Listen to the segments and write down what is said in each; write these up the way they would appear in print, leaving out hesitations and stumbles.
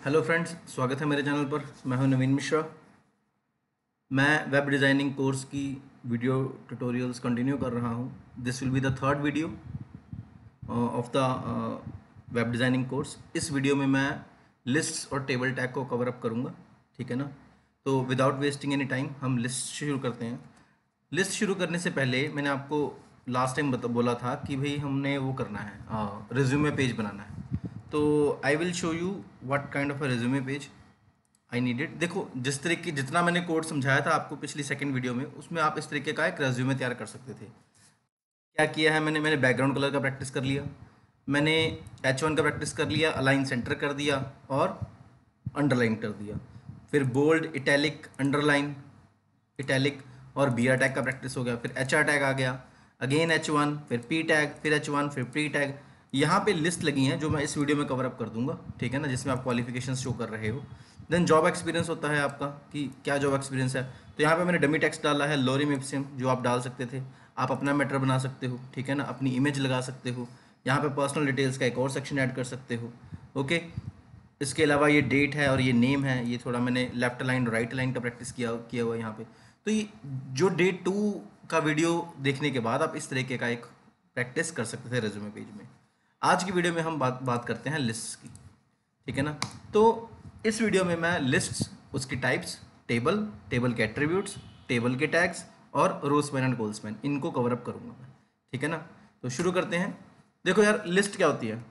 Hello friends, स्वागत है मेरे चैनल पर। मैं हूं नवीन मिश्रा। मैं वेब डिज़ाइनिंग कोर्स की वीडियो ट्यूटोरियल्स कंटिन्यू कर रहा हूं। This will be the third video of the web designing course. इस वीडियो में मैं लिस्ट्स और टेबल टैग को कवर अप करूंगा, ठीक है ना। तो विदाउट वेस्टिंग एनी टाइम हम लिस्ट शुरू करते हैं। लिस्ट शुरू करने से पहले मैंने आपको लास्ट टाइम बोला था कि भाई हमने वो करना है, रिज्यूमे पेज बनाना है। तो I will show you what kind of a resume page I needed. देखो, जिस तरीके जितना मैंने कोड समझाया था आपको पिछली सेकंड वीडियो में, उसमें आप इस तरीके का एक रेज्यूमे तैयार कर सकते थे। क्या किया है मैंने मैंने बैकग्राउंड कलर का प्रैक्टिस कर लिया, मैंने H1 का प्रैक्टिस कर लिया, अलाइन सेंटर कर दिया और अंडरलाइन कर दिया। फिर बोल्ड, इटैलिक, अंडरलाइन, इटैलिक और बी आर टैग का प्रैक्टिस हो गया। फिर एच आर टैग आ गया, अगेन H1, फिर पी टैग, फिर H1, फिर प्री टैग। यहाँ पे लिस्ट लगी हैं जो मैं इस वीडियो में कवर अप कर दूंगा, ठीक है ना, जिसमें आप क्वालिफिकेशन शो कर रहे हो। देन जॉब एक्सपीरियंस होता है आपका कि क्या जॉब एक्सपीरियंस है। तो यहाँ पे मैंने डमी टेक्स्ट डाला है, लोरिम इप्सिम, जो आप डाल सकते थे। आप अपना मैटर बना सकते हो, ठीक है ना, अपनी इमेज लगा सकते हो। यहाँ पे पर्सनल डिटेल्स का एक और सेक्शन ऐड कर सकते हो। ओके, इसके अलावा ये डेट है और ये नेम है। ये थोड़ा मैंने लेफ्ट लाइन और राइट लाइन का प्रैक्टिस किया किया हुआ है यहाँ पे। तो ये जो डे 2 का वीडियो देखने के बाद आप इस तरीके का एक प्रैक्टिस कर सकते थे रेज्यूमे पेज में। आज की वीडियो में हम बात करते हैं लिस्ट्स की, ठीक है ना। तो इस वीडियो में मैं लिस्ट्स, उसकी टाइप्स, टेबल, टेबल के एट्रीब्यूट्स, टेबल के टैग्स और रोस्मैन एंड गोल्समैन, इनको कवर अप करूंगा मैं, ठीक है ना। तो शुरू करते हैं। देखो यार, लिस्ट क्या होती है।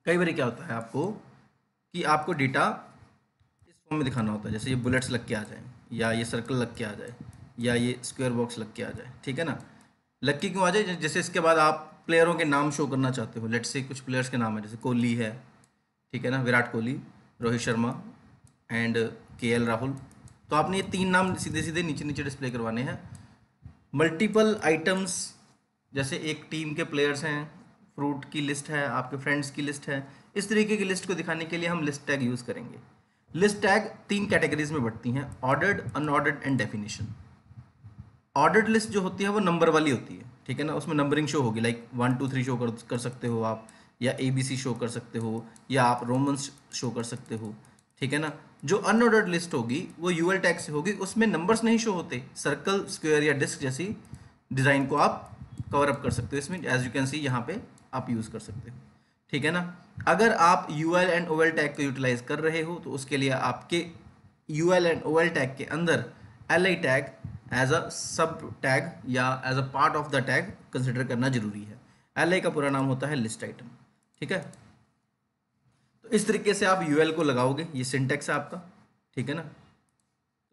कई बार क्या होता है आपको कि आपको डेटा इस फॉर्म में दिखाना होता है, जैसे ये बुलेट्स लग के आ जाए, या ये सर्कल लग के आ जाए, या ये स्क्वायर बॉक्स लग के आ जाए, ठीक है ना। लग के क्यों आ जाए? जैसे इसके बाद आप प्लेयरों के नाम शो करना चाहते हो। लेट्स से कुछ प्लेयर्स के नाम है, जैसे कोहली है, ठीक है ना, विराट कोहली, रोहित शर्मा एंड KL राहुल। तो आपने ये 3 नाम सीधे सीधे नीचे नीचे डिस्प्ले करवाने हैं। मल्टीपल आइटम्स, जैसे एक टीम के प्लेयर्स हैं, फ्रूट की लिस्ट है, आपके फ्रेंड्स की लिस्ट है, इस तरीके की लिस्ट को दिखाने के लिए हम लिस्ट टैग यूज़ करेंगे। लिस्ट टैग 3 कैटेगरीज में बढ़ती हैं, ordered, unordered and definition. Ordered list जो होती है वो नंबर वाली होती है, ठीक है ना। उसमें नंबरिंग शो होगी, लाइक 1 2 3 शो कर सकते हो आप, या ABC शो कर सकते हो, या आप रोमन्स शो कर सकते हो, ठीक है ना। जो अनऑर्डर्ड लिस्ट होगी वो यूएल टैग से होगी, उसमें नंबर्स नहीं शो होते। सर्कल, स्क्वायर या डिस्क जैसी डिज़ाइन को आप कवर अप कर सकते हो इसमें, एज यू कैन सी यहाँ पे आप यूज़ कर सकते हो, ठीक है ना। अगर आप यूएल एंड ओएल टैग को यूटिलाइज कर रहे हो तो उसके लिए आपके यूएल एंड ओएल टैग के अंदर LI tag as a sub tag या as a part of the tag consider करना जरूरी है। LI का पूरा नाम होता है लिस्ट आइटम, ठीक है। तो इस तरीके से आप यूएल को लगाओगे, ये सिंटेक्स है आपका, ठीक है ना।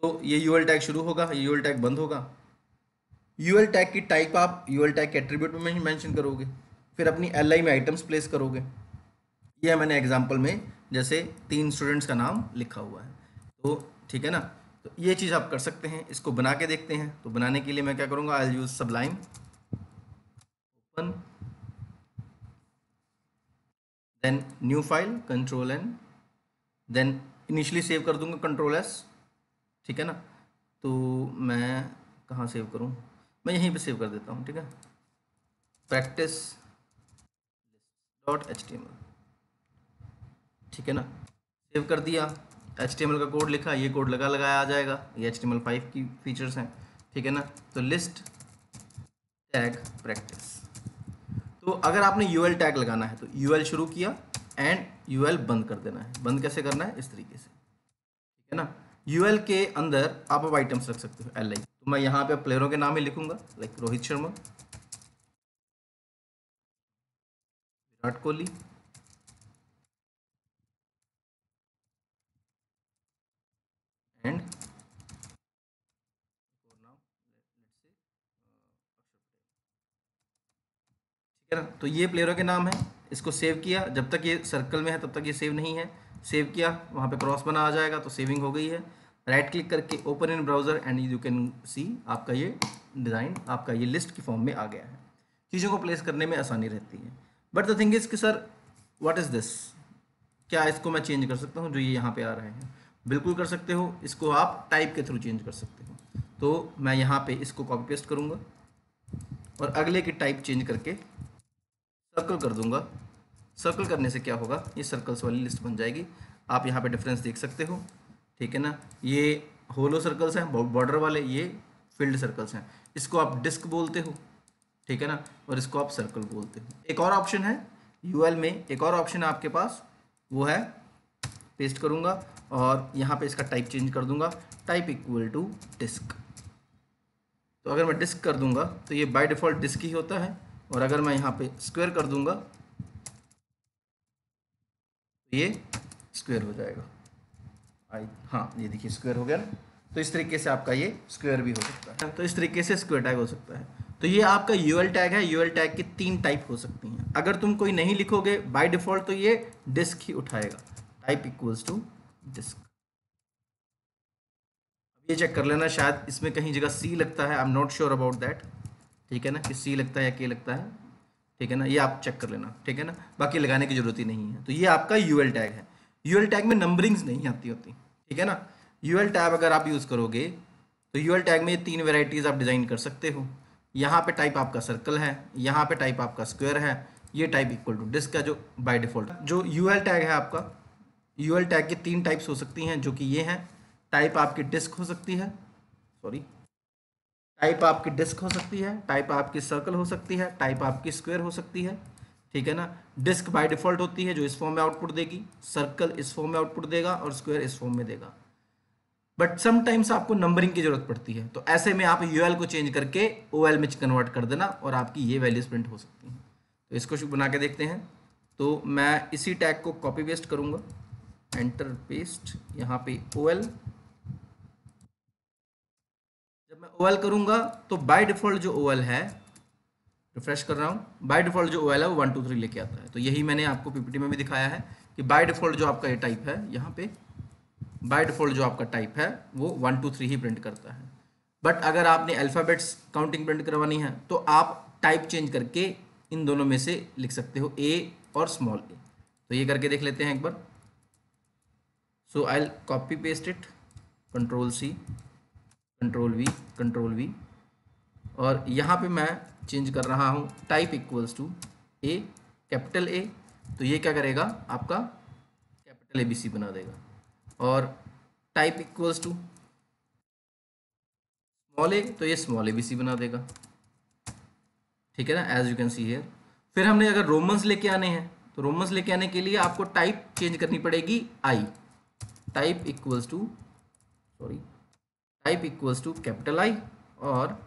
तो ये यूएल टैग शुरू होगा, ये यूएल टैग बंद होगा। यूएल टैग की टाइप आप यूएल टैग के एट्रीब्यूट में मेंशन करोगे, फिर अपनी LI में आइटम्स प्लेस करोगे। ये मैंने एग्जांपल में जैसे 3 स्टूडेंट्स का नाम लिखा हुआ है, तो ठीक है ना। तो ये चीज़ आप कर सकते हैं। इसको बना के देखते हैं। तो बनाने के लिए मैं क्या करूँगा, I use Sublime, open, then new file, Ctrl+N, then initially save कर दूंगा Ctrl+S, ठीक है ना। तो मैं कहाँ सेव करूँ, मैं यहीं पे सेव कर देता हूँ, ठीक है। practice.html, ठीक है ना। सेव कर दिया, HTML का कोड लिखा, ये कोड लगाया आ जाएगा। ये HTML5 की फीचर्स हैं, ठीक है ना। तो लिस्ट टैग प्रैक्टिस। तो अगर आपने यूएल टैग लगाना है तो यूएल शुरू किया एंड यूएल बंद कर देना है। बंद कैसे करना है, इस तरीके से, ठीक है ना। यूएल के अंदर आप अब आइटम्स रख सकते हो LI। तो मैं यहाँ पे प्लेयरों के नाम ही लिखूंगा, लाइक रोहित शर्मा, विराट कोहली एंड ठीक है ना। तो ये प्लेयरों के नाम है। इसको सेव किया, जब तक ये सर्कल में है तब तक ये सेव नहीं है। सेव किया, वहाँ पे क्रॉस बना आ जाएगा, तो सेविंग हो गई है। राइट क्लिक करके open in browser and you can सी आपका ये डिज़ाइन, आपका ये लिस्ट की फॉर्म में आ गया है। चीज़ों को प्लेस करने में आसानी रहती है। बट द थिंग इज़ कि सर व्हाट इज़ दिस, क्या इसको मैं चेंज कर सकता हूँ जो ये यहाँ पे आ रहे हैं? बिल्कुल कर सकते हो। इसको आप टाइप के थ्रू चेंज कर सकते हो। तो मैं यहाँ पे इसको कॉपी पेस्ट करूँगा और अगले की टाइप चेंज करके सर्कल कर दूंगा। सर्कल करने से क्या होगा, ये सर्कल्स वाली लिस्ट बन जाएगी। आप यहाँ पे डिफरेंस देख सकते हो, ठीक है ना। ये होलो सर्कल्स हैं बॉर्डर वाले, ये फील्ड सर्कल्स हैं। इसको आप डिस्क बोलते हो, ठीक है ना, और इसको आप सर्कल बोलते हो। एक और ऑप्शन है यूएल में, एक और ऑप्शन है आपके पास, वो है, पेस्ट करूंगा और यहाँ पे इसका टाइप चेंज कर दूंगा, टाइप इक्वल टू डिस्क। तो अगर मैं डिस्क कर दूंगा तो ये बाय डिफ़ॉल्ट डिस्क ही होता है, और अगर मैं यहाँ पे स्क्वायर कर दूंगा तो ये स्क्वायर हो जाएगा। हाँ ये देखिए स्क्वायर हो गया ना। तो इस तरीके से आपका ये स्क्वायर भी हो सकता है, तो इस तरीके से स्क्वायर टैग हो सकता है। तो ये आपका यूएल टैग है। यूएल टैग की 3 टाइप हो सकती हैं। अगर तुम कोई नहीं लिखोगे बाय डिफ़ॉल्ट तो ये डिस्क ही उठाएगा, टाइप इक्वल्स टू डिस्क। ये चेक कर लेना, शायद इसमें कहीं जगह सी लगता है, I am not sure about that, ठीक है ना, कि सी लगता है या के लगता है, ठीक है ना, ये आप चेक कर लेना, ठीक है ना, बाकी लगाने की जरूरत ही नहीं है। तो ये आपका यूएल टैग है। यूएल टैग में नंबरिंग्स नहीं आती होती, ठीक है ना। यूएल टैग अगर आप यूज़ करोगे तो यूएल टैग में ये 3 वेराइटीज़ आप डिज़ाइन कर सकते हो। यहाँ पे टाइप आपका सर्कल है, यहाँ पे टाइप आपका स्क्वायर है, ये टाइप इक्वल टू डिस्क है जो बाय डिफ़ॉल्ट। जो यूएल टैग है आपका, यूएल टैग की 3 टाइप्स हो सकती हैं, जो कि ये हैं। टाइप आपकी डिस्क हो सकती है, सॉरी, टाइप आपकी डिस्क हो सकती है, टाइप आपकी सर्कल हो सकती है, टाइप आपकी स्क्वायर हो सकती है, ठीक है ना। डिस्क बाय डिफ़ॉल्ट होती है जो इस फॉर्म में आउटपुट देगी, सर्कल इस फॉर्म में आउटपुट देगा और स्क्वायर इस फॉर्म में देगा। बट समटाइम्स आपको नंबरिंग की जरूरत पड़ती है, तो ऐसे में आप यूएल को चेंज करके ओएल में कन्वर्ट कर देना और आपकी ये वैल्यूज प्रिंट हो सकती हैं। तो इसको बना के देखते हैं। तो मैं इसी टैग को कॉपी पेस्ट करूंगा, एंटर पेस्ट, यहाँ पे ओएल। जब मैं ओएल करूंगा तो बाय डिफ़ॉल्ट जो ओएल है, रिफ्रेश कर रहा हूँ, बाय डिफ़ॉल्ट जो ओएल है वो 1 2 3 लेके आता है। तो यही मैंने आपको पीपीटी में भी दिखाया है कि बाय डिफ़ॉल्ट जो आपका ये टाइप है, यहाँ पे बाय डिफ़ॉल्ट जो आपका टाइप है वो 1 2 3 ही प्रिंट करता है। बट अगर आपने अल्फ़ाबेट्स काउंटिंग प्रिंट करवानी है तो आप टाइप चेंज करके इन दोनों में से लिख सकते हो, ए और स्मॉल ए। तो ये करके देख लेते हैं एक बार। So I will copy paste it, control C, control V, और यहाँ पे मैं चेंज कर रहा हूँ type equals to A, capital A. तो ये क्या करेगा, आपका कैपिटल ABC बना देगा। और type equals to small A, तो ये स्मॉल ABC बना देगा, ठीक है ना, as you can see here. फिर हमने अगर रोमन्स लेके आने हैं तो रोमन्स लेके आने के लिए आपको टाइप चेंज करनी पड़ेगी I, type equals to, sorry, type equals to capital I और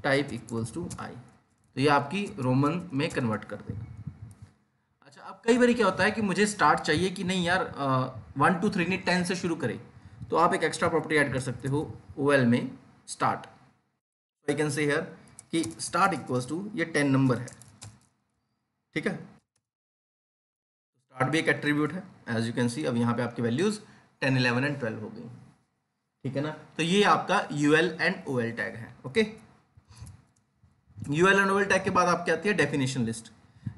टाइप इक्वल्स टू आई। तो ये आपकी रोमन में कन्वर्ट कर देगा। अच्छा, अब कई बार क्या होता है कि मुझे स्टार्ट चाहिए कि नहीं यार 1 2 3 नहीं 10 से शुरू करें, तो आप एक एक्स्ट्रा प्रॉपर्टी ऐड कर सकते हो ओएल में, स्टार्ट। आई कैन से हियर कि स्टार्ट इक्वल्स टू ये 10 नंबर है, ठीक है। स्टार्ट भी एक एट्रीब्यूट है, एज यू कैन सी। अब यहाँ पे आपकी वैल्यूज 10 11 एंड 12 हो गई, ठीक है ना। तो ये आपका यूएल एंड ओएल टैग है, okay. UL and OL tag के बाद आपकी आती है डेफिनेशन लिस्ट।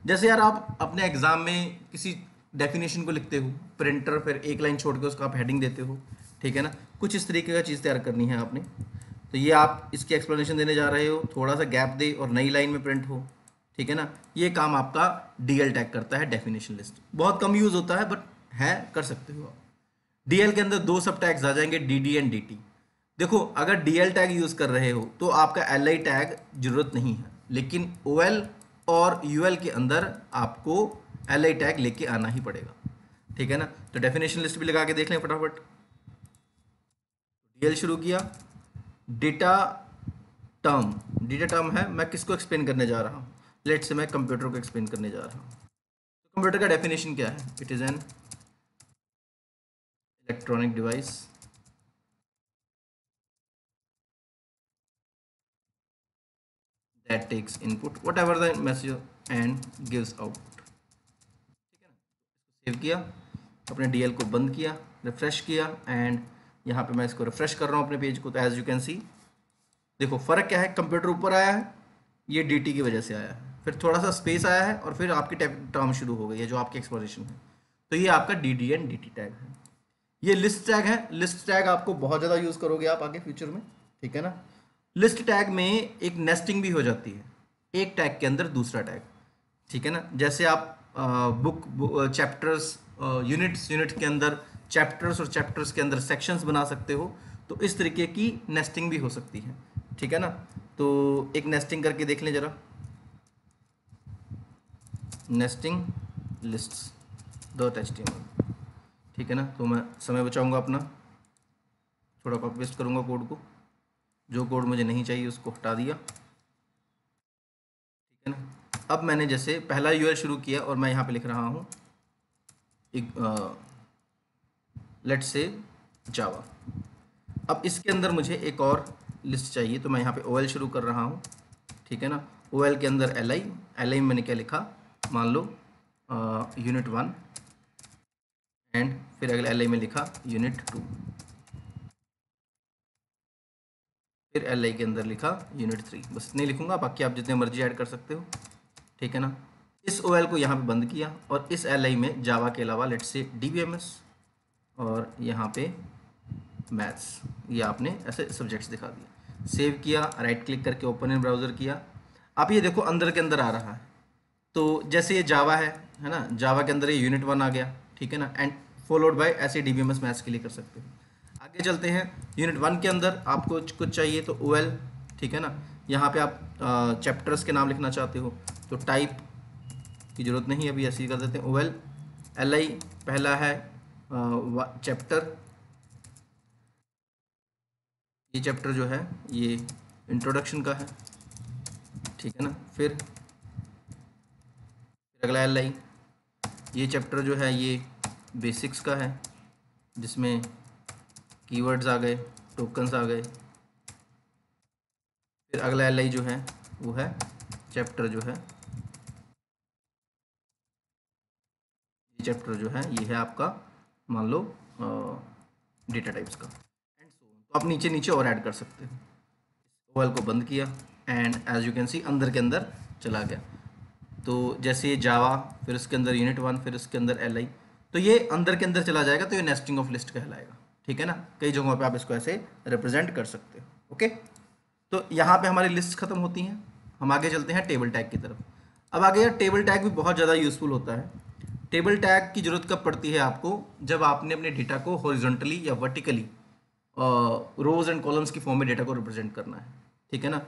जैसे यार आप अपने एग्जाम में किसी डेफिनेशन को लिखते हो, प्रिंटर, फिर एक लाइन छोड़ के उसको आप हेडिंग देते हो, ठीक है ना, कुछ इस तरीके का चीज़ तैयार करनी है आपने। तो ये आप इसकी एक्सप्लेनेशन देने जा रहे हो, थोड़ा सा गैप दे और नई लाइन में प्रिंट हो, ठीक है ना। ये काम आपका डीएल टैग करता है, डेफिनेशन लिस्ट। बहुत कम यूज़ होता है बट है, कर सकते हो आप। डीएल के अंदर 2 सब टैग्स आ जाएंगे, डीडी एंड डीटी। देखो, अगर डीएल टैग यूज़ कर रहे हो तो आपका एलआई टैग जरूरत नहीं है, लेकिन ओएल और यूएल के अंदर आपको एलआई टैग लेके आना ही पड़ेगा, ठीक है ना। तो डेफिनेशन लिस्ट भी लगा के देख लें फटाफट। डीएल शुरू किया, डेटा टर्म है, मैं किसको एक्सप्लेन करने जा रहा हूँ, लेट से मैं कंप्यूटर को एक्सप्लेन करने जा रहा हूँ। तो कंप्यूटर का डेफिनेशन क्या है, it is an electronic device that takes input whatever the message and gives output, ठीक है ना। इसको सेव किया, अपने डीएल को बंद किया, रिफ्रेश किया, एंड यहाँ पे मैं इसको रिफ्रेश कर रहा हूँ अपने पेज को। तो एज यू कैन सी, देखो फ़र्क क्या है, कंप्यूटर ऊपर आया है, ये डीटी की वजह से आया है, फिर थोड़ा सा स्पेस आया है और फिर आपकी टर्म शुरू हो गई है जो आपकी एक्सप्लोरेशन है। तो ये आपका डीडी एंड डीटी टैग है। ये लिस्ट टैग है, लिस्ट टैग आपको बहुत ज़्यादा यूज़ करोगे आप आगे फ्यूचर में, ठीक है ना। लिस्ट टैग में एक नेस्टिंग भी हो जाती है, एक टैग के अंदर दूसरा टैग, ठीक है ना। जैसे आप बुक चैप्टर्स, यूनिट के अंदर चैप्टर्स और चैप्टर्स के अंदर सेक्शंस बना सकते हो। तो इस तरीके की नेस्टिंग भी हो सकती है, ठीक है ना। तो एक नेस्टिंग करके देख लें ज़रा, नेस्टिंग लिस्ट्स डॉट HTML, ठीक है ना। तो मैं समय बचाऊंगा अपना, थोड़ा कॉपी पेस्ट करूंगा कोड को, जो कोड मुझे नहीं चाहिए उसको हटा दिया, ठीक है ना। अब मैंने जैसे पहला यूआरएल शुरू किया और मैं यहाँ पे लिख रहा हूँ लेट्स से जावा। अब इसके अंदर मुझे एक और लिस्ट चाहिए, तो मैं यहाँ पे OL शुरू कर रहा हूँ, ठीक है ना। OL के अंदर LI में मैंने क्या लिखा, मान लो यूनिट 1, एंड फिर अगले LI में लिखा यूनिट 2, फिर LI के अंदर लिखा यूनिट 3। बस इतने लिखूंगा, बाकी आप जितने मर्जी ऐड कर सकते हो, ठीक है ना। इस OL को यहाँ पे बंद किया और इस LI में जावा के अलावा लेट्स से DBMS और यहाँ पे मैथ्स, ये आपने ऐसे सब्जेक्ट्स दिखा दिए। सेव किया, राइट क्लिक करके ओपन इन ब्राउज़र किया। आप ये देखो अंदर के अंदर आ रहा है। तो जैसे ये जावा है ना, जावा के अंदर ये यूनिट 1 आ गया, ठीक है ना, एंड फॉलोड बाय ऐसे DBMS मैथ्स के लिए कर सकते हो। आगे चलते हैं, यूनिट 1 के अंदर आपको कुछ चाहिए तो OL, ठीक है ना। यहाँ पे आप चैप्टर्स के नाम लिखना चाहते हो तो टाइप की ज़रूरत नहीं, अभी ऐसे ही कर देते हैं OL। LI पहला है चैप्टर, ये चैप्टर जो है ये इंट्रोडक्शन का है, ठीक है ना। फिर अगला LI, ये चैप्टर जो है ये बेसिक्स का है, जिसमें कीवर्ड्स आ गए, टोकन्स आ गए। फिर अगला LI जो है वो है चैप्टर जो है, ये चैप्टर जो है ये है आपका मान लो डेटा टाइप्स का, एंड सो ऑन। तो आप नीचे नीचे और ऐड कर सकते हो। OL को बंद किया and as you can see अंदर के अंदर चला गया। तो जैसे ये जावा, फिर उसके अंदर यूनिट 1, फिर उसके अंदर LI, तो ये अंदर के अंदर चला जाएगा, तो ये नेस्टिंग ऑफ लिस्ट कहलाएगा, ठीक है ना। कई जगहों पे आप इसको ऐसे रिप्रेजेंट कर सकते हो, ओके। तो यहाँ पे हमारी लिस्ट खत्म होती हैं, हम आगे चलते हैं टेबल टैग की तरफ। अब आगे यार टेबल टैग भी बहुत ज़्यादा यूज़फुल होता है। टेबल टैग की ज़रूरत कब पड़ती है आपको, जब आपने अपने डेटा को हॉरिजॉन्टली या वर्टिकली रोज एंड कॉलम्स की फॉर्म में डेटा को रिप्रेजेंट करना है, ठीक है ना।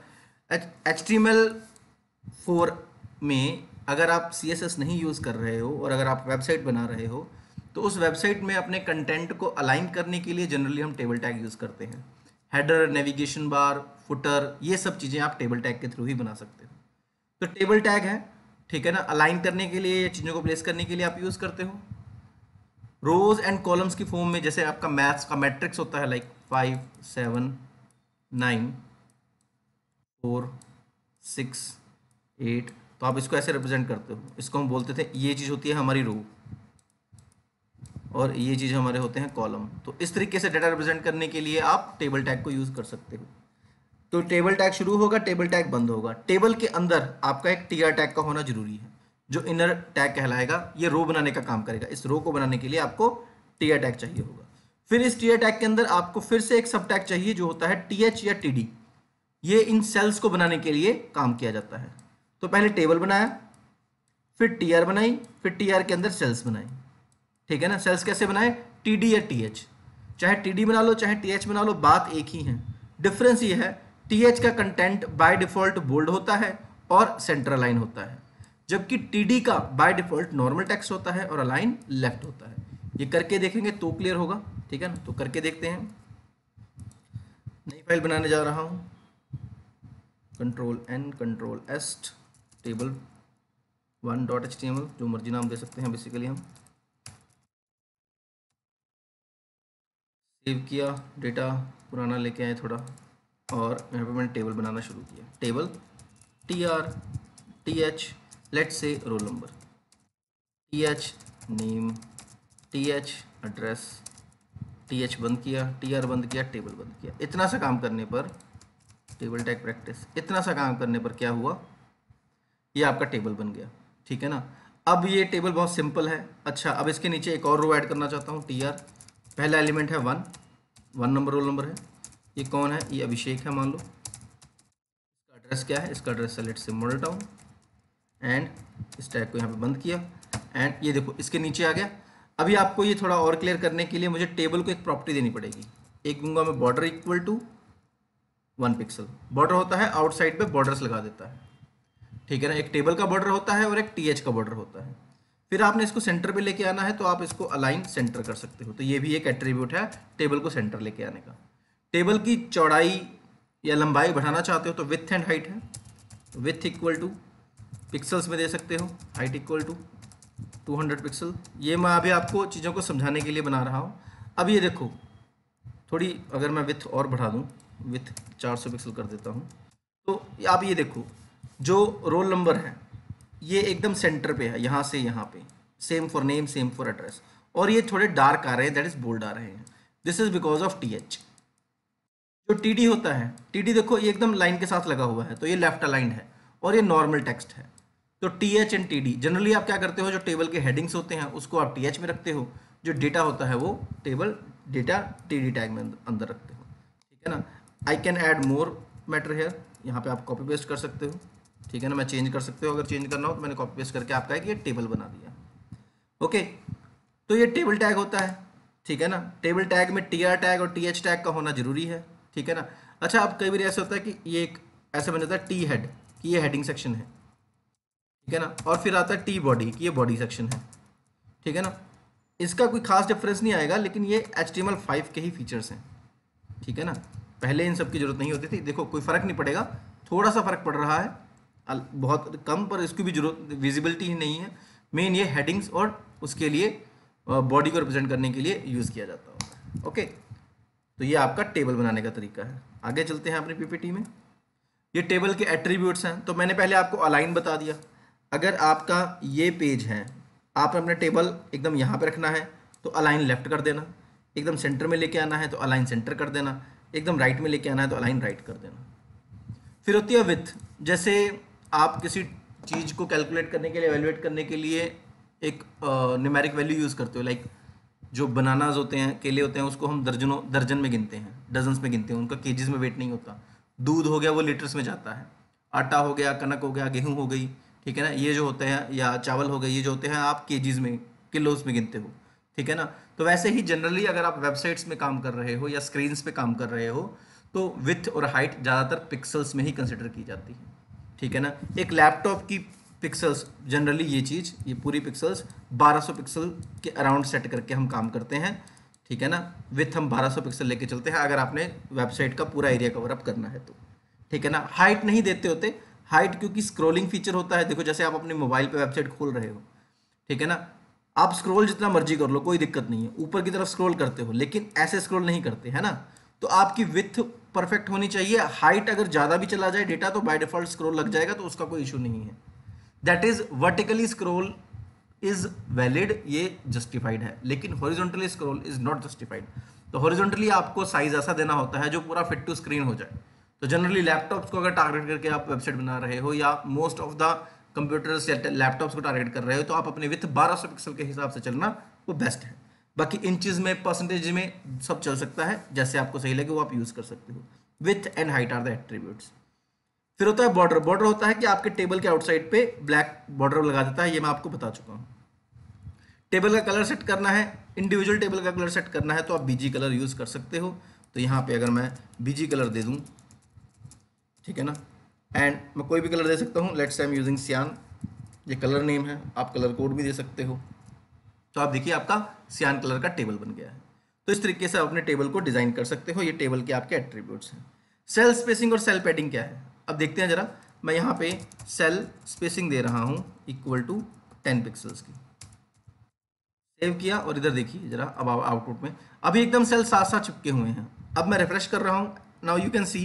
HTML4 में अगर आप CSS नहीं यूज़ कर रहे हो और अगर आप वेबसाइट बना रहे हो, तो उस वेबसाइट में अपने कंटेंट को अलाइन करने के लिए जनरली हम टेबल टैग यूज़ करते हैं। हेडर, नेविगेशन बार, फुटर, ये सब चीज़ें आप टेबल टैग के थ्रू ही बना सकते हो। तो टेबल टैग है, ठीक है ना, अलाइन करने के लिए, ये चीज़ों को प्लेस करने के लिए आप यूज़ करते हो। रोज एंड कॉलम्स की फॉर्म में, जैसे आपका मैथ्स का मैट्रिक्स होता है लाइक 5 7 9 4 6 8, तो आप इसको ऐसे रिप्रेजेंट करते हो। इसको हम बोलते थे, ये चीज़ होती है हमारी रो और ये चीज़ हमारे होते हैं कॉलम। तो इस तरीके से डेटा रिप्रेजेंट करने के लिए आप टेबल टैग को यूज़ कर सकते हो। तो टेबल टैग शुरू होगा, टेबल टैग बंद होगा। टेबल के अंदर आपका एक TR टैग का होना जरूरी है, जो इनर टैग कहलाएगा। ये रो बनाने का काम करेगा। इस रो को बनाने के लिए आपको TR टैग चाहिए होगा। फिर इस TR टैग के अंदर आपको फिर से एक सब टैग चाहिए, जो होता है TH या TD। ये इन सेल्स को बनाने के लिए काम किया जाता है। तो पहले टेबल बनाया, फिर TR बनाई, फिर TR के अंदर सेल्स बनाई, ठीक है ना। सेल्स कैसे बनाए, TD या TH, चाहे TD बना लो चाहे TH बना लो, बात एक ही है। डिफरेंस ये है, TH का कंटेंट बाय डिफॉल्ट बोल्ड होता है और सेंटर अलाइन होता है, जबकि TD का बाय डिफॉल्ट नॉर्मल टेक्स्ट होता है और अलाइन लेफ्ट होता है। ये करके देखेंगे तो क्लियर होगा, ठीक है ना। तो करके देखते हैं। नई फाइल बनाने जा रहा हूँ, Ctrl+N Ctrl+S, टेबल 1.html, जो मर्जी नाम दे सकते हैं बेसिकली हम। सेव किया, डेटा पुराना लेके आए थोड़ा, और यहाँ पे मैंने टेबल बनाना शुरू किया। Table TR TH let's say roll number, TH name, TH address, TH बंद किया, TR बंद किया, टेबल बंद किया। इतना सा काम करने पर, टेबल टैग प्रैक्टिस, इतना सा काम करने पर क्या हुआ, ये आपका टेबल बन गया, ठीक है ना। अब ये टेबल बहुत सिंपल है। अच्छा, अब इसके नीचे एक और रो ऐड करना चाहता हूँ, TR। पहला एलिमेंट है 1 नंबर रोल नंबर है। ये कौन है, ये अभिषेक है मान लो। इसका एड्रेस क्या है, इसका एड्रेस है let's say model town, and इस टैग को यहाँ पे बंद किया। एंड ये देखो इसके नीचे आ गया। अभी आपको ये थोड़ा और क्लियर करने के लिए मुझे टेबल को एक प्रॉपर्टी देनी पड़ेगी। एक दूंगा मैं border equal to 1 pixel. Border होता है आउटसाइड पे बॉर्डर्स लगा देता है, ठीक है ना। एक टेबल का बॉर्डर होता है और एक टीएच का बॉर्डर होता है। फिर आपने इसको सेंटर पे लेके आना है तो आप इसको अलाइन सेंटर कर सकते हो। तो ये भी एक एट्रीब्यूट है टेबल को सेंटर लेके आने का। टेबल की चौड़ाई या लंबाई बढ़ाना चाहते हो तो विथ एंड हाइट है। विथ इक्वल टू पिक्सल्स में दे सकते हो, हाइट इक्वल टू 200 पिक्सल। ये मैं अभी आपको चीज़ों को समझाने के लिए बना रहा हूँ। अब ये देखो थोड़ी अगर मैं विथ और बढ़ा दूँ, विथ 400 पिक्सल कर देता हूँ, तो आप ये देखो जो रोल नंबर है ये एकदम सेंटर पे है, यहाँ से यहाँ पे। Same for name, same for address. और ये थोड़े डार्क आ रहे हैं, दैट इज बोल्ड आ रहे हैं। This is because of TH. जो टीडी होता है, टीडी देखो ये एकदम लाइन के साथ लगा हुआ है, तो ये लेफ्ट अलाइंड है और ये नॉर्मल टेक्स्ट है। तो टीएच एंड टीडी जनरली आप क्या करते हो, जो टेबल के हेडिंग्स होते हैं उसको आप टीएच में रखते हो, जो डेटा होता है वो टेबल डेटा टीडी टैग में अंदर रखते हो, ठीक है ना। I can add more matter here, यहाँ पे आप कॉपी पेस्ट कर सकते हो, ठीक है ना। मैं चेंज कर सकते हो, अगर चेंज करना हो तो मैंने कॉपी पेस्ट करके आपका है कि ये टेबल बना दिया। ओके, तो ये टेबल टैग होता है, ठीक है ना। टेबल टैग में टीआर टैग और टीएच टैग का होना जरूरी है, ठीक है ना। अच्छा, अब कई बार ऐसा होता है कि ये एक ऐसा बन जाता है टी हेड कि ये हेडिंग सेक्शन है, ठीक है ना। और फिर आता है टी बॉडी कि ये बॉडी सेक्शन है, ठीक है ना। इसका कोई खास डिफरेंस नहीं आएगा, लेकिन ये HTML5 के ही फीचर्स हैं, ठीक है ना। पहले इन सब की जरूरत नहीं होती थी। देखो कोई फर्क नहीं पड़ेगा, थोड़ा सा फर्क पड़ रहा है, बहुत कम, पर इसकी भी जरूरत, विजिबिलिटी ही नहीं है। मेन ये हेडिंग्स और उसके लिए बॉडी को रिप्रेजेंट करने के लिए यूज़ किया जाता होगा। ओके, तो ये आपका टेबल बनाने का तरीका है। आगे चलते हैं अपनी पीपीटी में। ये टेबल के एट्रीब्यूट्स हैं। तो मैंने पहले आपको अलाइन बता दिया। अगर आपका ये पेज है, आपने अपना टेबल एकदम यहाँ पे रखना है तो अलाइन लेफ्ट कर देना, एकदम सेंटर में लेके आना है तो अलाइन सेंटर कर देना, एकदम राइट में लेके आना है तो अलाइन राइट कर देना। फिर होती है विथ। जैसे आप किसी चीज़ को कैलकुलेट करने के लिए, एवेल्युएट करने के लिए एक न्यूमेरिक वैल्यू यूज़ करते हो। लाइक जो बनानाज होते हैं, केले होते हैं, उसको हम दर्जन में गिनते हैं, डजन्स में गिनते हैं, उनका केजीज में वेट नहीं होता। दूध हो गया वो लीटर्स में जाता है, आटा हो गया, कनक हो गया, गेहूँ हो गई, ठीक है ना, ये जो होते हैं, या चावल हो गए, ये जो होते हैं आप केजीज में, किलोज में गिनते हो, ठीक है ना। तो वैसे ही जनरली अगर आप वेबसाइट्स में काम कर रहे हो या स्क्रीन्स पे काम कर रहे हो तो विथ और हाइट ज़्यादातर पिक्सल्स में ही कंसिडर की जाती है, ठीक है ना। एक लैपटॉप की पिक्सल्स जनरली ये पूरी पिक्सल्स 1200 पिक्सल के अराउंड सेट करके हम काम करते हैं, ठीक है ना। विथ हम 1200 पिक्सल लेके चलते हैं अगर आपने वेबसाइट का पूरा एरिया कवर अप करना है तो, ठीक है ना। हाइट नहीं देते होते, हाइट क्योंकि स्क्रॉलिंग फीचर होता है। देखो जैसे आप अपने मोबाइल पे वेबसाइट खोल रहे हो, ठीक है ना, आप स्क्रॉल जितना मर्जी कर लो, कोई दिक्कत नहीं है, ऊपर की तरफ स्क्रॉल करते हो, लेकिन ऐसे स्क्रॉल नहीं करते, है ना। तो आपकी विथ परफेक्ट होनी चाहिए। हाइट अगर ज़्यादा भी चला जाए डेटा तो बाय डिफॉल्ट स्क्रॉल लग जाएगा, तो उसका कोई इशू नहीं है। That is vertically scroll is valid, ये जस्टिफाइड है, लेकिन horizontally scroll is not justified. तो हॉरिजॉन्टली आपको साइज ऐसा देना होता है जो पूरा फिट टू स्क्रीन हो जाए। तो जनरली लैपटॉप्स को अगर टारगेट करके आप वेबसाइट बना रहे हो या मोस्ट ऑफ द कंप्यूटर्स या लैपटॉप्स को टारगेट कर रहे हो तो आप अपने विथ 1200 पिक्सल के हिसाब से चलना वो बेस्ट है। बाकी इंचेस में, परसेंटेज में सब चल सकता है, जैसे आपको सही लगे वो आप यूज़ कर सकते हो। Width and height are the attributes. फिर होता है बॉर्डर। बॉर्डर होता है कि आपके टेबल के आउटसाइड पे ब्लैक बॉर्डर लगा देता है, ये मैं आपको बता चुका हूँ। टेबल का कलर सेट करना है, इंडिविजुअल टेबल का कलर सेट करना है तो आप बीजी कलर यूज़ कर सकते हो। तो यहाँ पे अगर मैं बीजी कलर दे दूँ, ठीक है ना, एंड मैं कोई भी कलर दे सकता हूँ। Let's say I am using सियान, ये कलर नेम है, आप कलर कोड भी दे सकते हो। तो आप देखिए आपका सियान कलर का टेबल बन गया है। तो इस तरीके से आप अपने टेबल को डिज़ाइन कर सकते हो। ये टेबल के आपके एट्रीब्यूट्स हैं। सेल स्पेसिंग और सेल पैडिंग क्या है, अब देखते हैं जरा। मैं यहाँ पे सेल स्पेसिंग दे रहा हूँ इक्वल टू 10 पिक्सल्स की। सेव किया और इधर देखिए जरा, अब आउटपुट में अभी एकदम सेल साथ साथ चिपके हुए हैं। अब मैं रिफ्रेश कर रहा हूँ, नाउ यू कैन सी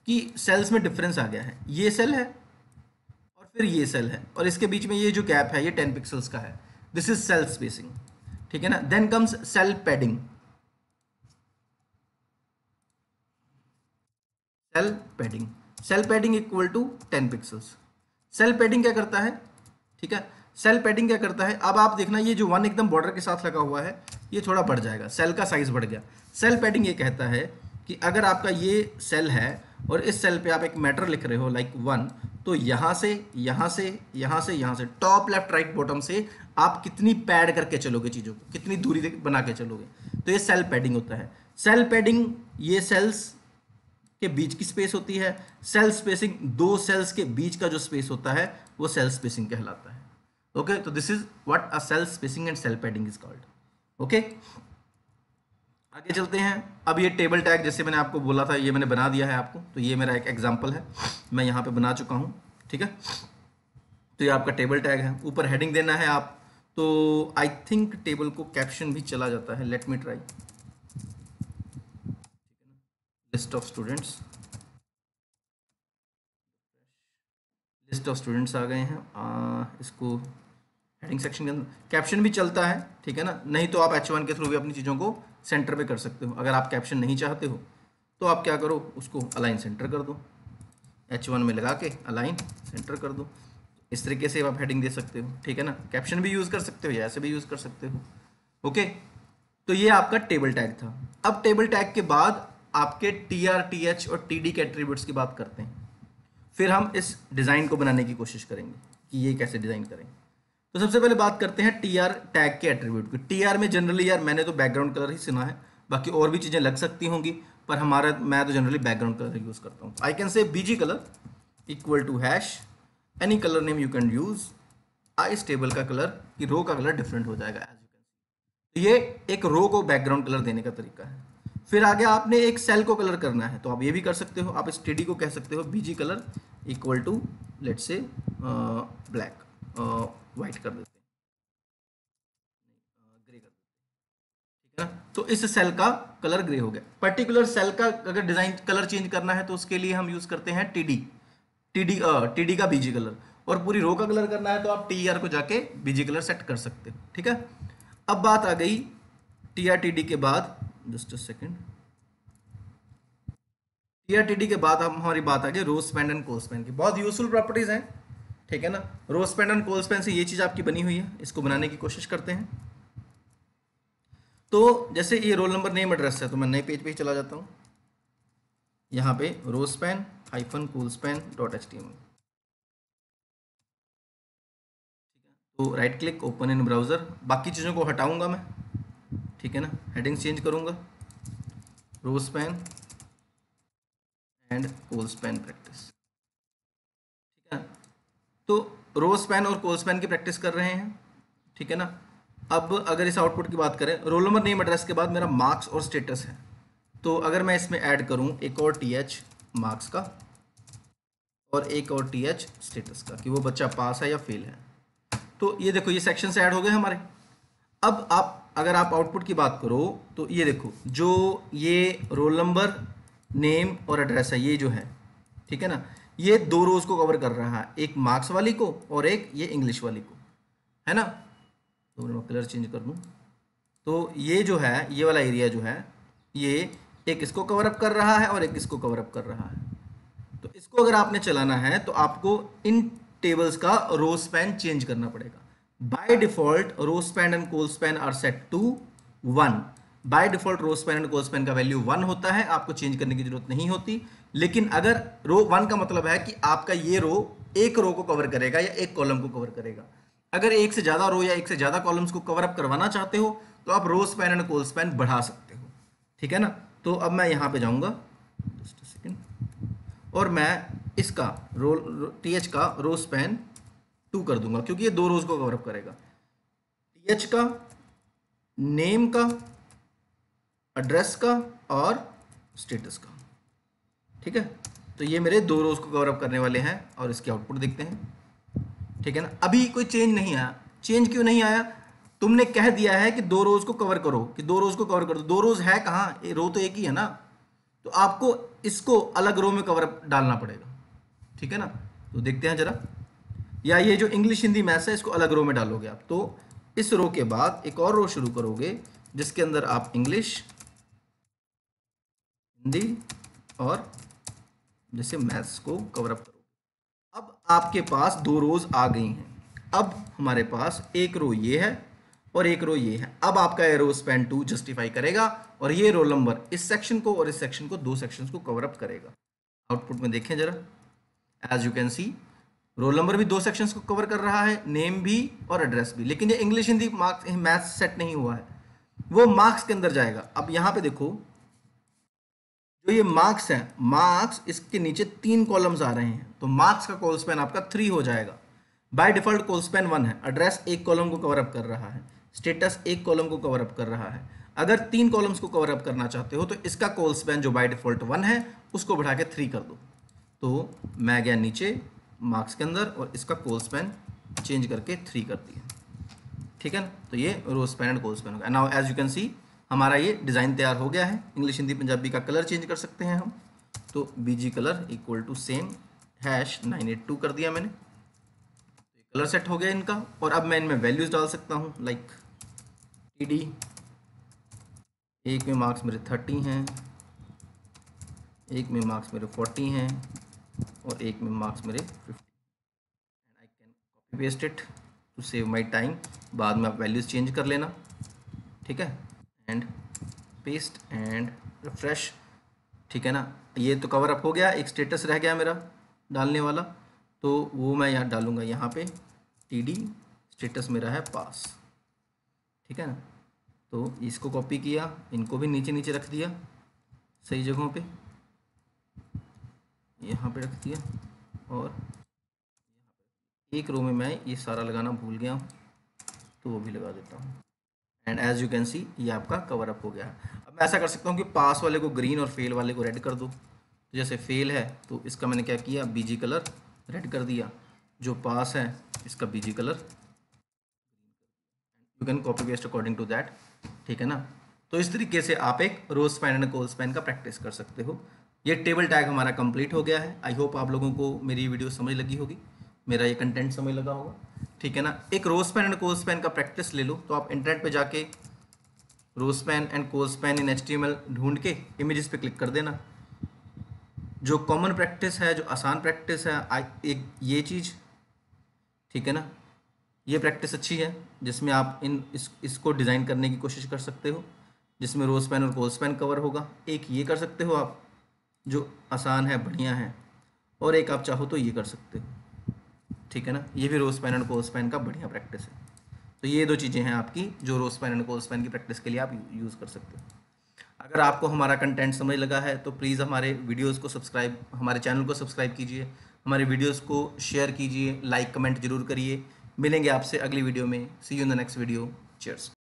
कि सेल्स में डिफरेंस आ गया है। ये सेल है और फिर ये सेल है, और इसके बीच में ये जो गैप है ये 10 पिक्सल्स का है। दिस इज सेल स्पेसिंग, ठीक है ना। Then comes cell padding. Cell padding, cell padding equal to 10 pixels. Cell padding क्या करता है, ठीक है, सेल पैडिंग क्या करता है, अब आप देखना ये जो 1 एकदम बॉर्डर के साथ लगा हुआ है ये थोड़ा बढ़ जाएगा, सेल का साइज बढ़ गया। सेल पैडिंग ये कहता है कि अगर आपका ये सेल है और इस सेल पे आप एक मैटर लिख रहे हो लाइक 1, तो यहाँ से यहाँ से यहाँ से यहाँ से टॉप लेफ्ट राइट बॉटम से आप कितनी पैड करके चलोगे चीज़ों को, कितनी दूरी बना के चलोगे, तो ये सेल पैडिंग होता है। सेल पैडिंग ये सेल्स के बीच की स्पेस होती है। सेल स्पेसिंग, दो सेल्स के बीच का जो स्पेस होता है वो सेल स्पेसिंग कहलाता है। ओके, तो this is what a cell spacing and cell padding is called. Okay, आगे चलते हैं। अब ये टेबल टैग जैसे मैंने आपको बोला था, ये मैंने बना दिया है आपको, तो ये मेरा एक एग्जांपल है, मैं यहाँ पे बना चुका हूँ। ठीक है, तो ये आपका टेबल टैग है, ऊपर हेडिंग देना है आप, तो आई थिंक टेबल को कैप्शन भी चला जाता है, let me try. List of students, list of students आ गए हैं, इसको हेडिंग सेक्शन के अंदर कैप्शन भी चलता है, ठीक है ना। नहीं तो आप H1 के थ्रू भी अपनी चीज़ों को सेंटर पे कर सकते हो। अगर आप कैप्शन नहीं चाहते हो तो आप क्या करो, उसको अलाइन सेंटर कर दो, H1 में लगा के अलाइन सेंटर कर दो। इस तरीके से आप हेडिंग दे सकते हो, ठीक है ना। कैप्शन भी यूज़ कर सकते हो या ऐसे भी यूज़ कर सकते हो। ओके, तो ये आपका टेबल टैग था। अब टेबल टैग के बाद आपके TR, TH और TD के एट्रीब्यूट्स की बात करते हैं। फिर हम इस डिज़ाइन को बनाने की कोशिश करेंगे कि ये कैसे डिज़ाइन करें। तो सबसे पहले बात करते हैं TR टैग के एट्रीब्यूट की। TR में जनरली यार मैंने तो बैकग्राउंड कलर ही सुना है, बाकी और भी चीज़ें लग सकती होंगी, पर मैं तो जनरली बैकग्राउंड कलर यूज़ करता हूँ। I can say BG colour equal to hash any colour name you can use. इस टेबल का कलर, कि रो का कलर डिफरेंट हो जाएगा एज यू कैन। तो ये एक रो को बैकग्राउंड कलर देने का तरीका है। फिर आगे आपने एक सेल को कलर करना है, तो आप ये भी कर सकते हो। आप इस TD को कह सकते हो BG colour equal to let's say black, white कर देते हैं, ग्रे कर देते हैं, ठीक है ना। तो इस सेल का कलर ग्रे हो गया। पर्टिकुलर सेल का अगर डिजाइन कलर चेंज करना है तो उसके लिए हम यूज करते हैं TD का BG कलर, और पूरी रो का कलर करना है तो आप TR को जाके BG कलर सेट कर सकते हो, ठीक है। अब बात आ गई TR TD के बाद, just a second, TR TD के बाद हम हमारी बात आ गई row span and col span की। बहुत यूजफुल प्रॉपर्टीज हैं, ठीक है ना। Row span and col span से ये चीज आपकी बनी हुई है, इसको बनाने की कोशिश करते हैं। तो जैसे ये रोल नंबर नेम एड्रेस है, तो मैं नए पेज पे ही चला जाता हूँ। यहाँ पे रो स्पैन हाइफन कोल स्पैन डॉट HTML, तो right click open in browser. बाकी चीज़ों को हटाऊंगा मैं, ठीक है ना। हेडिंग्स चेंज करूंगा, row span and col span practice, ठीक है। तो रो स्पैन और कोल स्पैन की प्रैक्टिस कर रहे हैं, ठीक है ना। अब अगर इस आउटपुट की बात करें, रोल नंबर नेम एड्रेस के बाद मेरा मार्क्स और स्टेटस है, तो अगर मैं इसमें ऐड करूं एक और TH मार्क्स का और एक और TH स्टेटस का, कि वो बच्चा पास है या फेल है, तो ये देखो ये सेक्शन से ऐड हो गए हमारे। अब अगर आप आउटपुट की बात करो तो ये देखो, जो ये रोल नंबर नेम और एड्रेस है, ये जो है, ठीक है ना, ये दो रोज को कवर कर रहा है, एक मार्क्स वाली को और एक ये इंग्लिश वाली को, है ना। तो मैं कलर चेंज कर दूं, तो ये जो है, ये वाला एरिया जो है, ये एक इसको कवर अप कर रहा है और एक इसको कवर अप कर रहा है। तो इसको अगर आपने चलाना है तो आपको इन टेबल्स का रो स्पैन चेंज करना पड़ेगा। By default row span and col span are set to 1। By default row span and col span का वैल्यू 1 होता है, आपको चेंज करने की जरूरत नहीं होती। लेकिन अगर रो 1 का मतलब है कि आपका ये रो एक रो को कवर करेगा या एक कॉलम को कवर करेगा। अगर एक से ज्यादा रो या एक से ज्यादा कॉलम्स को कवर अप करवाना चाहते हो तो आप row span and col span बढ़ा सकते हो, ठीक है ना। तो अब मैं यहाँ पे जाऊँगा, जस्ट अ सेकेंड, और मैं इसका TH का रो स्पैन 2 कर दूंगा, क्योंकि ये दो रोज को कवर अप करेगा। TH का, नेम का, एड्रेस का और स्टेटस का, ठीक है। तो ये मेरे दो रोज को कवर अप करने वाले हैं, और इसके आउटपुट देखते हैं, ठीक है ना। अभी कोई चेंज नहीं आया। चेंज क्यों नहीं आया? तुमने कह दिया है कि दो रोज को कवर करो, कि दो रोज को कवर कर दो। दो रोज है कहाँ, ये रो तो एक ही है ना, तो आपको इसको अलग रो में कवर अप डालना पड़ेगा, ठीक है ना। तो देखते हैं जरा, या ये जो इंग्लिश हिंदी मैथ्स है इसको अलग रो में डालोगे आप, तो इस रो के बाद एक और रो शुरू करोगे जिसके अंदर आप इंग्लिश, हिंदी और जैसे मैथ्स को कवर अप करोगे। अब आपके पास दो रोज आ गई हैं। अब हमारे पास एक रो ये है और एक रो ये है। अब आपका ये रो स्पैन 2 जस्टिफाई करेगा, और ये रोल नंबर इस सेक्शन को और इस सेक्शन को, दो सेक्शंस को कवर अप करेगा। आउटपुट में देखें जरा, as you can see roll number भी 2 सेक्शंस को कवर कर रहा है, नेम भी और एड्रेस भी, लेकिन ये English Hindi marks maths set नहीं हुआ है, वो मार्क्स के अंदर जाएगा। अब यहाँ पे देखो जो ये मार्क्स है, मार्क्स इसके नीचे 3 कॉलम्स आ रहे हैं, तो मार्क्स का कॉल स्पैन आपका 3 हो जाएगा। बाय डिफॉल्ट कॉल स्पैन 1 है, एड्रेस 1 कॉलम को कवर अप कर रहा है, स्टेटस 1 कॉलम को कवर अप कर रहा है। अगर 3 कॉलम्स को कवर अप करना चाहते हो तो इसका कॉल स्पैन जो बाय डिफॉल्ट 1 है उसको बढ़ा के 3 कर दो। तो मैं गया नीचे मार्क्स के अंदर और इसका कॉल स्पैन चेंज करके 3 कर दिया, ठीक है ना। तो ये row span and col span हो गया। Now as you can see हमारा ये डिज़ाइन तैयार हो गया है। इंग्लिश हिंदी पंजाबी का कलर चेंज कर सकते हैं हम, तो BG colour equal to same #982 कर दिया मैंने, कलर सेट हो गया इनका। और अब मैं इनमें वैल्यूज़ डाल सकता हूँ, लाइक TD, एक में मार्क्स मेरे 30 हैं, एक में मार्क्स मेरे 40 हैं और एक में मार्क्स मेरे 50। And I can copy paste it to save my time, बाद में आप वैल्यूज़ चेंज कर लेना, ठीक है। एंड पेस्ट एंड रिफ्रेश, ठीक है ना। ये तो कवर अप हो गया, एक स्टेटस रह गया मेरा डालने वाला, तो वो मैं यहाँ डालूँगा, यहाँ पे TD स्टेटस मेरा है पास, ठीक है ना। तो इसको कॉपी किया, इनको भी नीचे नीचे रख दिया सही जगहों पे, यहाँ पे रख दिया, और एक रो में मैं ये सारा लगाना भूल गया हूँ तो वो भी लगा देता हूँ। And as you can see ये आपका कवर अप हो गया है। अब मैं ऐसा कर सकता हूँ कि पास वाले को ग्रीन और फेल वाले को रेड कर दो। तो जैसे फेल है तो इसका मैंने क्या किया, बीजी कलर रेड कर दिया, जो पास है इसका BG colour, you can copy paste according to that, ठीक है ना। तो इस तरीके से आप एक row span and col span का प्रैक्टिस कर सकते हो। ये टेबल टैग हमारा कंप्लीट हो गया है। आई होप आप लोगों को मेरी वीडियो समझ लगी होगी, मेरा ये कंटेंट समझ लगा होगा, ठीक है ना। एक row span and col span का प्रैक्टिस ले लो, तो आप इंटरनेट पे जाके row span and col span in HTML ढूंढ के इमेजेस पे क्लिक कर देना। जो कॉमन प्रैक्टिस है, जो आसान प्रैक्टिस है, एक ये चीज़, ठीक है ना, ये प्रैक्टिस अच्छी है जिसमें आप इसको डिज़ाइन करने की कोशिश कर सकते हो, जिसमें रो स्पैन और कॉल स्पैन कवर होगा। एक ये कर सकते हो आप जो आसान है, बढ़िया है, और एक आप चाहो तो ये कर सकते हो, ठीक है ना। ये भी row span and col span का बढ़िया प्रैक्टिस है। तो ये 2 चीज़ें हैं आपकी जो row span and col span की प्रैक्टिस के लिए आप यूज़ कर सकते हो। अगर आपको हमारा कंटेंट समझ लगा है तो प्लीज़ हमारे वीडियोस को सब्सक्राइब, हमारे चैनल को सब्सक्राइब कीजिए, हमारे वीडियोस को शेयर कीजिए, लाइक कमेंट जरूर करिए। मिलेंगे आपसे अगली वीडियो में। See you in the next video. Cheers.